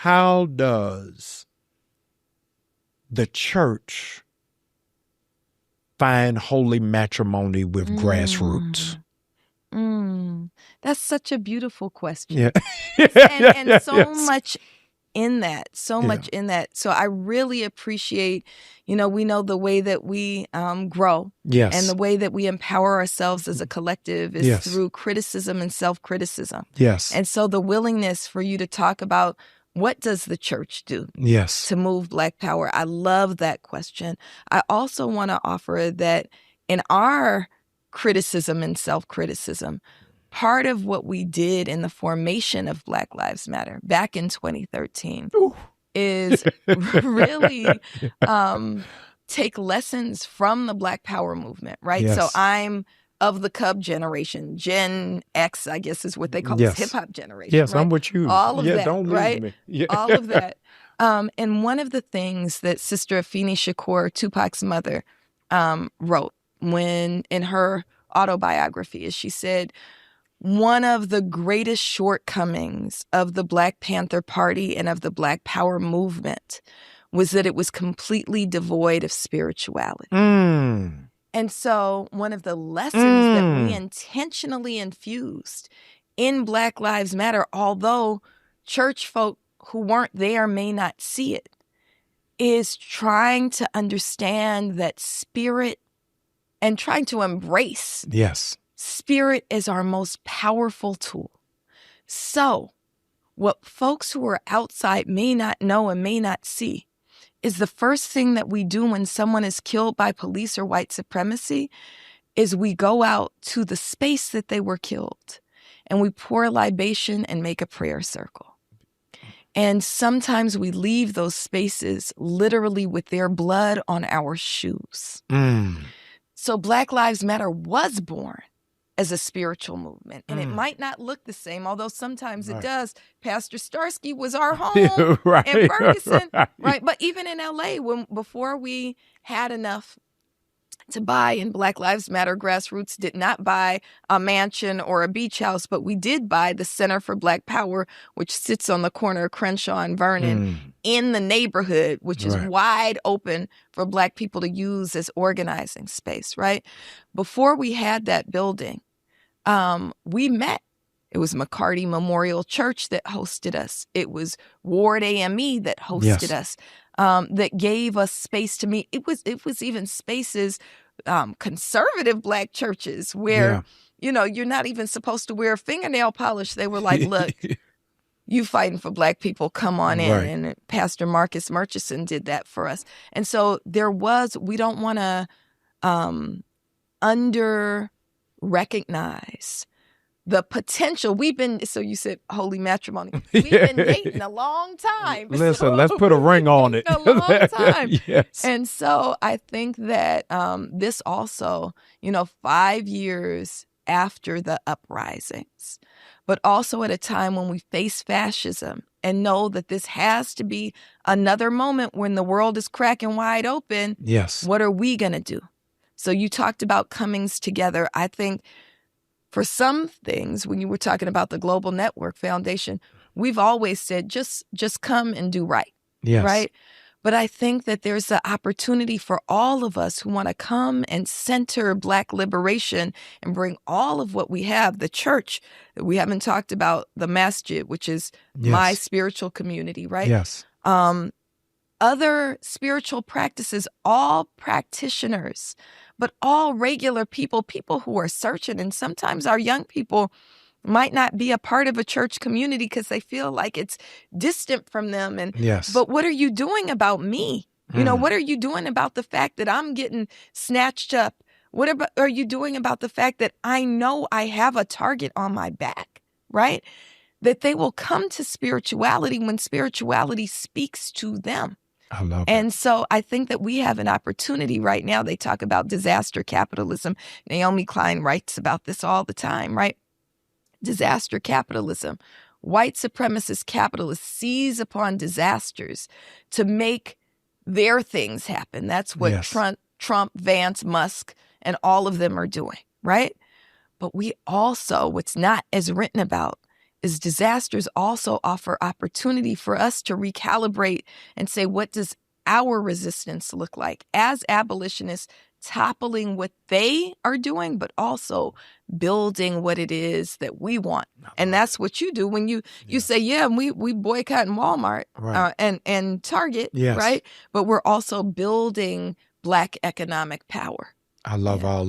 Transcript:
how does the church find holy matrimony with grassroots? That's such a beautiful question. Yeah. And so Yes. much in that, much in that. So I really appreciate, we know the way that we grow Yes. and the way that we empower ourselves as a collective is Yes. through criticism and self-criticism. Yes. And so the willingness for you to talk about what does the church do Yes. to move Black power? I love that question. I also want to offer that in our criticism and self-criticism, part of what we did in the formation of Black Lives Matter back in 2013 is really take lessons from the Black Power movement, right? Yes. So I'm of the Cub generation, Gen X, I guess is what they call Yes. this hip-hop generation. Yes, right? I'm with you. All of yeah, that, don't leave right? me. Yeah. All of that. And one of the things that Sister Afeni Shakur, Tupac's mother, wrote when in her autobiography is she said, one of the greatest shortcomings of the Black Panther Party and of the Black Power movement was that it was completely devoid of spirituality. And so one of the lessons that we intentionally infused in Black Lives Matter, although church folk who weren't there may not see it, is trying to understand that spirit and trying to embrace spirit is our most powerful tool. So what folks who are outside may not know and may not see is the first thing that we do when someone is killed by police or white supremacy is we go out to the space that they were killed and we pour a libation and make a prayer circle. And sometimes we leave those spaces literally with their blood on our shoes. So Black Lives Matter was born as a spiritual movement. And it might not look the same, although sometimes it does. Pastor Starsky was our home in Ferguson, right? But even in LA, before we had enough to buy, and Black Lives Matter Grassroots did not buy a mansion or a beach house, but we did buy the Center for Black Power, which sits on the corner of Crenshaw and Vernon in the neighborhood, which is wide open for Black people to use as organizing space, right? Before we had that building, we met. It was McCarty Memorial Church that hosted us. It was Ward AME that hosted us. That gave us space to meet. It was even spaces, conservative Black churches where, you're not even supposed to wear fingernail polish. They were like, look, you fighting for Black people, come on in. Right. And Pastor Marcus Murchison did that for us. And so we don't want to under-recognize the potential. So you said holy matrimony. We've been dating a long time. Listen, let's put a ring on it. A long time. Yes. And so I think that this also, 5 years after the uprisings, but also at a time when we face fascism and know that this has to be another moment when the world is cracking wide open. Yes. What are we going to do? So you talked about comings together. I think for some things, when you were talking about the Global Network Foundation, we've always said, just come and do right. Yes. Right? But I think that there's an opportunity for all of us who want to come and center Black liberation and bring all of what we have, the church. We haven't talked about the masjid, which is my spiritual community, right? Yes. Other spiritual practices, all practitioners, but all regular people who are searching. And sometimes our young people might not be a part of a church community because they feel like it's distant from them. And but what are you doing about me? What are you doing about the fact that I'm getting snatched up? What are you doing about the fact that I know I have a target on my back, right? That they will come to spirituality when spirituality speaks to them. I love And it. so I think that we have an opportunity right now. They talk about disaster capitalism. Naomi Klein writes about this all the time, right? Disaster capitalism. White supremacist capitalists seize upon disasters to make their things happen. That's what Trump, Vance, Musk, and all of them are doing, right? But we also, what's not as written about, is disasters also offer opportunity for us to recalibrate and say, what does our resistance look like as abolitionists, toppling what they are doing, but also building what it is that we want. And that's what you do when you say, yeah, we boycotting Walmart and Target, right? But we're also building Black economic power. I love all